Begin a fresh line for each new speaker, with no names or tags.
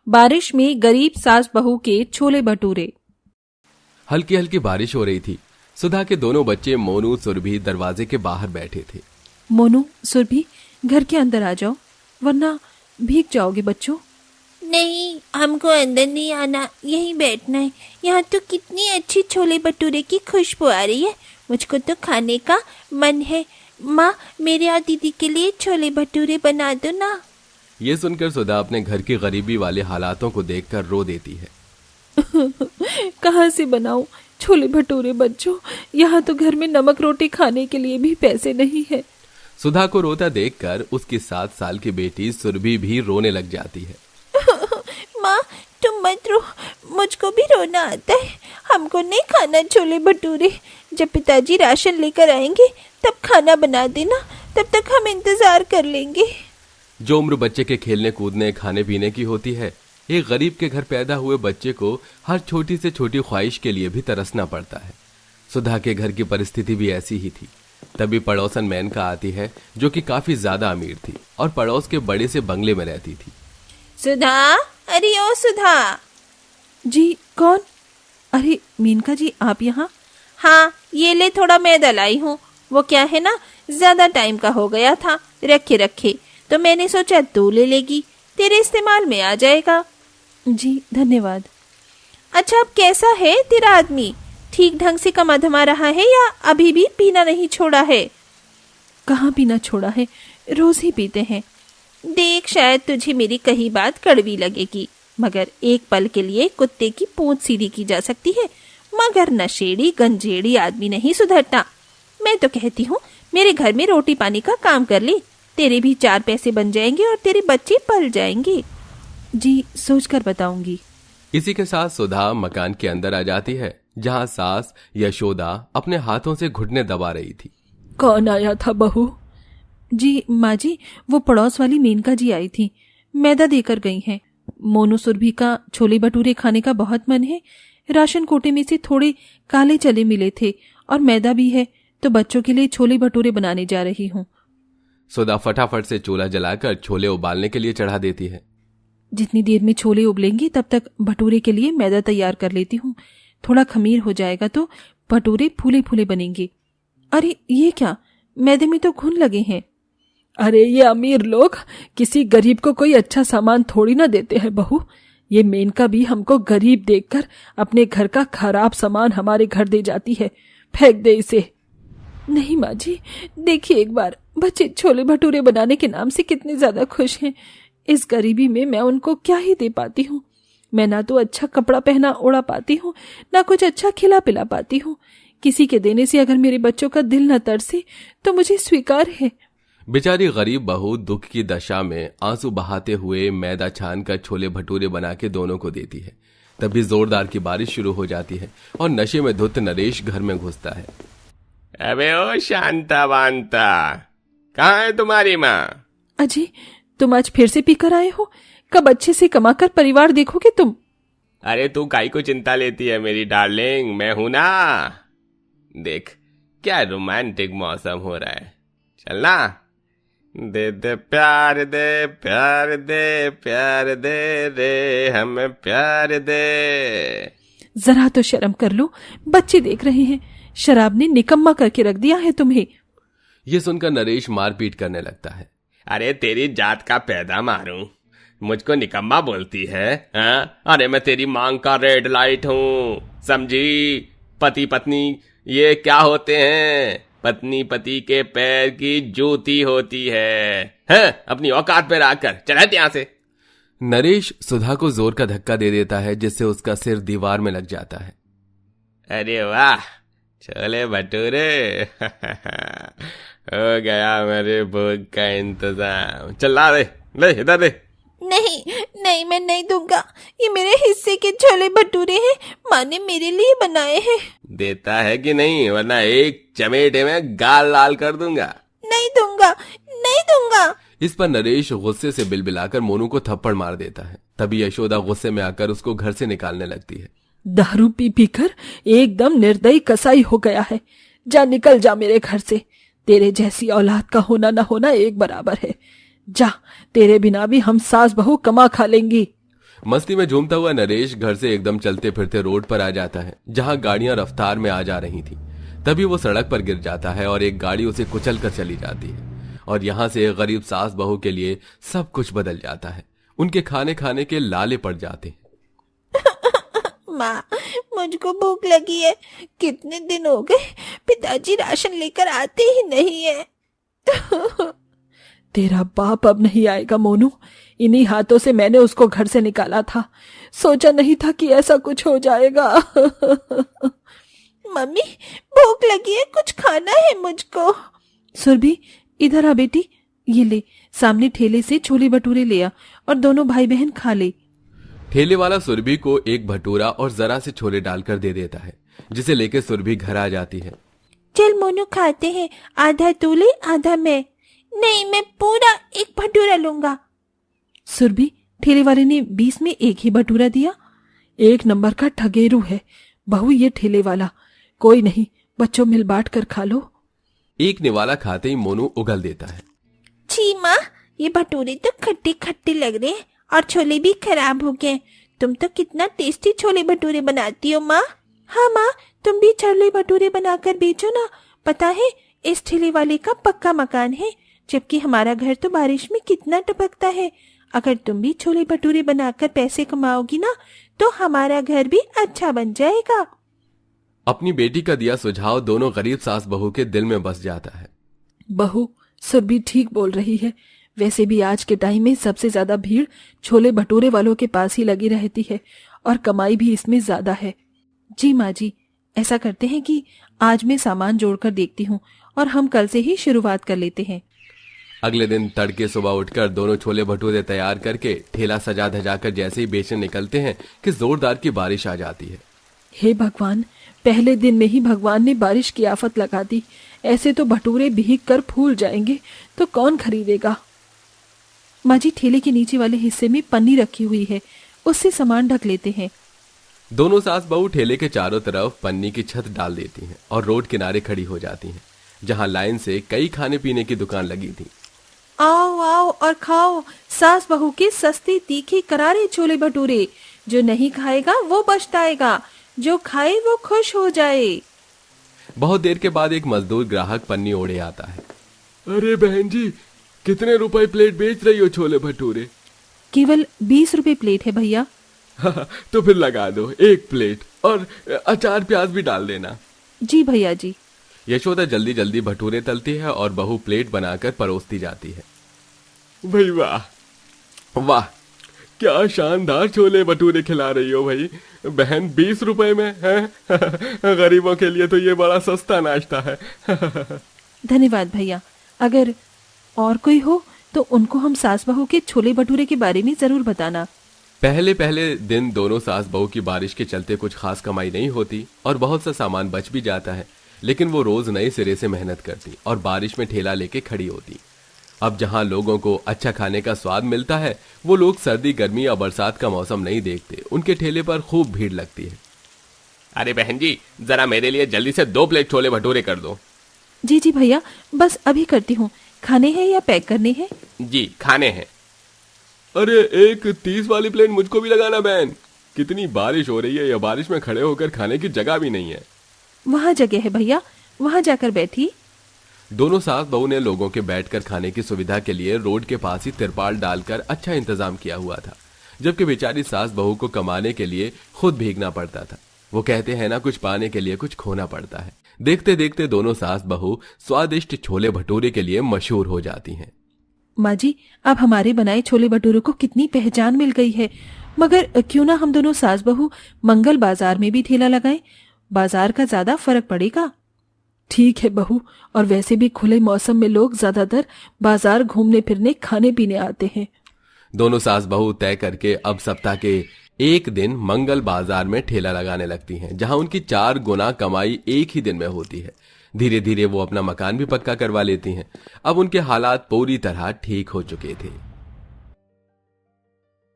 बारिश में गरीब सास बहू के छोले भटूरे।
हल्की हल्की बारिश हो रही थी। सुधा के दोनों बच्चे मोनू सुरभि दरवाजे के बाहर बैठे थे।
मोनू, सुरभि, घर के अंदर आ जाओ वरना भीग जाओगे बच्चों।
नहीं, हमको अंदर नहीं आना, यहीं बैठना है। यहाँ तो कितनी अच्छी छोले भटूरे की खुशबू आ रही है, मुझको तो खाने का मन है। माँ, मेरे और दीदी के लिए छोले भटूरे बना दो ना।
ये सुनकर सुधा अपने घर की गरीबी वाले हालातों को देखकर रो देती है।
कहाँ से बनाऊं छोले भटूरे बच्चों, यहाँ तो घर में नमक रोटी खाने के लिए भी पैसे नहीं है।
सुधा को रोता देखकर उसकी 7 साल की बेटी सुरभि भी रोने लग जाती है।
माँ, तुम मत रो, मुझको भी रोना आता है। हमको नहीं खाना छोले भटूरे। जब पिताजी राशन लेकर आएंगे तब खाना बना देना, तब तक हम इंतजार कर लेंगे।
जो उम्र बच्चे के खेलने कूदने खाने पीने की होती है, एक गरीब के घर पैदा हुए बच्चे को हर छोटी से छोटी ख्वाहिश के लिए भी तरसना पड़ता है। सुधा के घर की परिस्थिति भी ऐसी ही थी। तभी पड़ोसन मेनका आती है, जो कि काफी ज्यादा अमीर थी और पड़ोस के बड़े से बंगले में रहती थी।
सुधा, अरे ओ सुधा।
जी, कौन? अरे मेनका जी, आप यहाँ?
हाँ, ये ले थोड़ा मैदा लाई हूँ। वो क्या है ना, ज्यादा टाइम का हो गया था रखे रखे, तो मैंने सोचा तू ले लेगी, तेरे इस्तेमाल में आ जाएगा।
जी धन्यवाद।
अच्छा, अब कैसा है तेरा आदमी? ठीक ढंग से कमा धमा रहा है या अभी भी पीना नहीं छोड़ा है?
कहाँ पीना छोड़ा है, रोज ही पीते हैं।
देख, शायद तुझे मेरी कही बात कड़वी लगेगी, मगर एक पल के लिए कुत्ते की पूंछ सीधी की जा सकती है, मगर नशेड़ी गंजेड़ी आदमी नहीं सुधरता। मैं तो कहती हूँ मेरे घर में रोटी पानी का काम कर ले, तेरे भी 4 पैसे बन जाएंगे और तेरे बच्चे पल जाएंगे।
जी, सोचकर बताऊंगी।
इसी के साथ सुधा मकान के अंदर आ जाती है, जहाँ सास यशोदा अपने हाथों से घुटने दबा रही थी।
कौन आया था बहू? जी माँ जी, वो पड़ोस वाली मेनका जी आई थी, मैदा देकर गई हैं। मोनू सुरभि का छोले भटूरे खाने का बहुत मन है। राशन कोटे में से थोड़े काले चने मिले थे और मैदा भी है, तो बच्चों के लिए छोले भटूरे बनाने जा रही हूँ।
सुधा फटाफट से चूल्हा जलाकर छोले उबालने के लिए चढ़ा देती है।
जितनी देर में छोले उबलेंगे तब तक भटूरे के लिए मैदा तैयार कर लेती हूँ। थोड़ा खमीर हो जाएगा तो भटूरे फूले फूले बनेंगे। अरे ये क्या, मैदे में तो घुन लगे हैं। अरे ये अमीर लोग किसी गरीब को कोई अच्छा सामान थोड़ी ना देते हैं बहू। ये मेनका भी हमको गरीब देखकर अपने घर का खराब सामान हमारे घर दे जाती है। फेंक दे इसे। नहीं माँ जी, देखिए एक बार, बच्चे छोले भटूरे बनाने के नाम से कितने ज्यादा खुश हैं। इस गरीबी में मैं उनको क्या ही दे पाती हूँ। मैं ना तो अच्छा कपड़ा पहना ओढ़ा पाती हूँ, ना कुछ अच्छा खिला पिला पाती हूँ। किसी के देने से अगर मेरे बच्चों का दिल न तरसे तो मुझे स्वीकार है।
बेचारी गरीब बहू दुख की दशा में आंसू बहाते हुए मैदा छानकर छोले भटूरे बना के दोनों को देती है। तभी जोरदार की बारिश शुरू हो जाती है और नशे में धुत नरेश घर में घुसता है।
अबे ओ शांता वांता, कहाँ है तुम्हारी माँ?
अजी, तुम आज फिर से पीकर आए हो? कब अच्छे से कमाकर परिवार देखोगे तुम?
अरे तू काई को चिंता लेती है मेरी डार्लिंग, मैं हूं ना। देख क्या रोमांटिक मौसम हो रहा है, चलना। दे दे प्यार दे, प्यार दे, प्यार दे रे, हमें प्यार दे।
जरा तो शर्म कर लो, बच्चे देख रहे हैं। शराब ने निकम्मा करके रख दिया है तुम्हें।
ये सुनकर नरेश मारपीट करने लगता है।
अरे तेरी जात का पैदा मारूं, मुझको निकम्मा बोलती है? हाँ? अरे मैं तेरी मांग का रेड लाइट हूँ, समझी? पति पत्नी ये क्या होते हैं? पत्नी पति के पैर की जूती होती है। हैं? अपनी औकात पे रखकर चल हट यहाँ से।
नरेश सुधा को जोर का धक्का दे देता है, जिससे उसका सिर दीवार में लग जाता है।
अरे वाह, छोले भटूरे हो गया मेरे भोग का इंतजाम। चल ला दे, ले इधर दे।
नहीं नहीं, मैं नहीं दूंगा, ये मेरे हिस्से के छोले भटूरे हैं, माँ ने मेरे लिए बनाए हैं।
देता है कि नहीं, वरना एक चमेटे में गाल लाल कर दूंगा।
नहीं दूंगा, नहीं दूंगा।
इस पर नरेश गुस्से से बिलबिलाकर मोनू को थप्पड़ मार देता है। तभी यशोदा गुस्से में आकर उसको घर से निकालने लगती है।
दारू पी पी कर एकदम निर्दयी कसाई हो गया है। जा, निकल जा मेरे घर से। तेरे जैसी औलाद का होना न होना एक बराबर है। जा, तेरे बिना भी हम सास बहू कमा खा लेंगी।
मस्ती में झूमता हुआ नरेश घर से एकदम चलते फिरते रोड पर आ जाता है जहां गाड़ियां रफ्तार में आ जा रही थी। तभी वो सड़क पर गिर जाता है और एक गाड़ी उसे कुचल कर चली जाती है। और यहां से एक गरीब सास बहू के लिए सब कुछ बदल जाता है। उनके खाने खाने के लाले पड़ जाते हैं।
माँ, मुझको भूख लगी है। कितने दिन हो गए पिताजी राशन लेकर आते ही नहीं है।
तेरा बाप अब नहीं आएगा मोनू। इन्हीं हाथों से मैंने उसको घर से निकाला था। सोचा नहीं था कि ऐसा कुछ हो जाएगा।
मम्मी, भूख लगी है, कुछ खाना है मुझको।
सुरभि, इधर आ बेटी। ये ले, सामने ठेले से छोले भटूरे ले आ और दोनों भाई बहन खा ले।
ठेले वाला सुरभि को एक भटूरा और जरा से छोले डालकर दे देता है, जिसे लेकर सुरभि घर आ जाती है।
चल मोनू, खाते हैं। आधा तू ले, आधा मैं। नहीं, मैं पूरा एक भटूरा लूंगा।
सुरभि, ठेले वाले ने 20 में एक ही भटूरा दिया। एक नंबर का ठगेरू है बहू ये ठेले वाला। कोई नहीं, बच्चों मिल बांट कर खा लो।
एक निवाला खाते ही मोनू उगल देता है।
छी माँ, ये भटूरे तो खट्टे खट्टे लग रहे हैं और छोले भी खराब हो गए। तुम तो कितना टेस्टी छोले भटूरे बनाती हो माँ। हाँ माँ, तुम भी छोले भटूरे बनाकर बेचो ना। पता है, इस ठेले वाले का पक्का मकान है, जबकि हमारा घर तो बारिश में कितना टपकता है। अगर तुम भी छोले भटूरे बनाकर पैसे कमाओगी ना, तो हमारा घर भी अच्छा बन जाएगा।
अपनी बेटी का दिया सुझाव दोनों गरीब सास बहू के दिल में बस जाता है।
बहू, सुरभि ठीक बोल रही है। वैसे भी आज के टाइम में सबसे ज्यादा भीड़ छोले भटूरे वालों के पास ही लगी रहती है और कमाई भी इसमें ज्यादा है। जी माँ जी, ऐसा करते हैं कि आज मैं सामान जोड़कर देखती हूँ और हम कल से ही शुरुआत कर लेते हैं।
अगले दिन तड़के सुबह उठकर दोनों छोले भटूरे तैयार करके ठेला सजा धजाकर जैसे ही बेचने निकलते हैं कि जोरदार की बारिश आ जाती है।
हे भगवान, पहले दिन में ही भगवान ने बारिश की आफत लगा दी। ऐसे तो भटूरे भीग कर फूल जाएंगे तो कौन खरीदेगा। माँ जी, ठेले के नीचे वाले हिस्से में पन्नी रखी हुई है, उससे सामान ढक लेते हैं।
दोनों सास बहू ठेले के चारों तरफ पन्नी की छत डाल देती हैं और रोड किनारे खड़ी हो जाती हैं, जहां लाइन से कई खाने पीने की दुकान लगी थी।
आओ आओ और खाओ सास बहू के सस्ते तीखे करारे छोले भटूरे। जो नहीं खाएगा वो पछताएगा, जो खाए वो खुश हो जाए।
बहुत देर के बाद एक मजदूर ग्राहक पन्नी ओढ़े आता है। अरे बहन जी, कितने रुपए प्लेट बेच रही हो छोले भटूरे?
केवल 20 रुपए प्लेट है भैया।
तो फिर लगा दो एक प्लेट और अचार प्याज भी डाल देना।
जी भैया जी।
यशोदा जल्दी जल्दी भटूरे तलती है और बहू प्लेट बनाकर परोसती जाती है। भाई वाह वाह, क्या शानदार छोले भटूरे खिला रही हो भाई बहन। 20 रुपए में है। गरीबों के लिए तो ये बड़ा सस्ता नाश्ता है।
धन्यवाद भैया। अगर और कोई हो तो उनको हम सास बहू के छोले भटूरे के बारे में जरूर बताना।
पहले पहले दिन दोनों सास बहू की बारिश के चलते कुछ खास कमाई नहीं होती और बहुत सा सामान बच भी जाता है, लेकिन वो रोज नए सिरे से मेहनत करती और बारिश में ठेला लेके खड़ी होती। अब जहां लोगों को अच्छा खाने का स्वाद मिलता है, वो लोग सर्दी गर्मी या बरसात का मौसम नहीं देखते। उनके ठेले पर खूब भीड़ लगती है।
अरे बहन जी, जरा मेरे लिए जल्दी से 2 प्लेट छोले भटूरे कर दो।
जी जी भैया, बस अभी करती हूँ। खाने हैं या पैक करने हैं?
जी, खाने हैं।
अरे एक 30 वाली प्लेट मुझको भी लगाना बहन। कितनी बारिश हो रही है, या बारिश में खड़े होकर खाने की जगह भी नहीं है।
वहाँ जगह है भैया, वहाँ जाकर बैठी।
दोनों सास बहू ने लोगों के बैठकर खाने की सुविधा के लिए रोड के पास ही तिरपाल डालकर अच्छा इंतजाम किया हुआ था, जबकि बेचारी सास बहू को कमाने के लिए खुद भीगना पड़ता था। वो कहते हैं ना, कुछ पाने के लिए कुछ खोना पड़ता है। देखते देखते दोनों सास बहू स्वादिष्ट छोले भटूरे के लिए मशहूर हो जाती हैं।
माँ जी, अब हमारे बनाए छोले भटूरे को कितनी पहचान मिल गई है। मगर क्यों ना हम दोनों सास बहू मंगल बाजार में भी ठेला लगाएं, बाजार का ज्यादा फर्क पड़ेगा। ठीक है बहू, और वैसे भी खुले मौसम में लोग ज्यादातर बाजार घूमने फिरने खाने पीने आते हैं।
दोनों सास बहू तय करके अब सप्ताह के एक दिन मंगल बाजार में ठेला लगाने लगती हैं, जहां उनकी 4 गुना कमाई एक ही दिन में होती है। धीरे धीरे वो अपना मकान भी पक्का करवा लेती हैं। अब उनके हालात पूरी तरह ठीक हो चुके थे।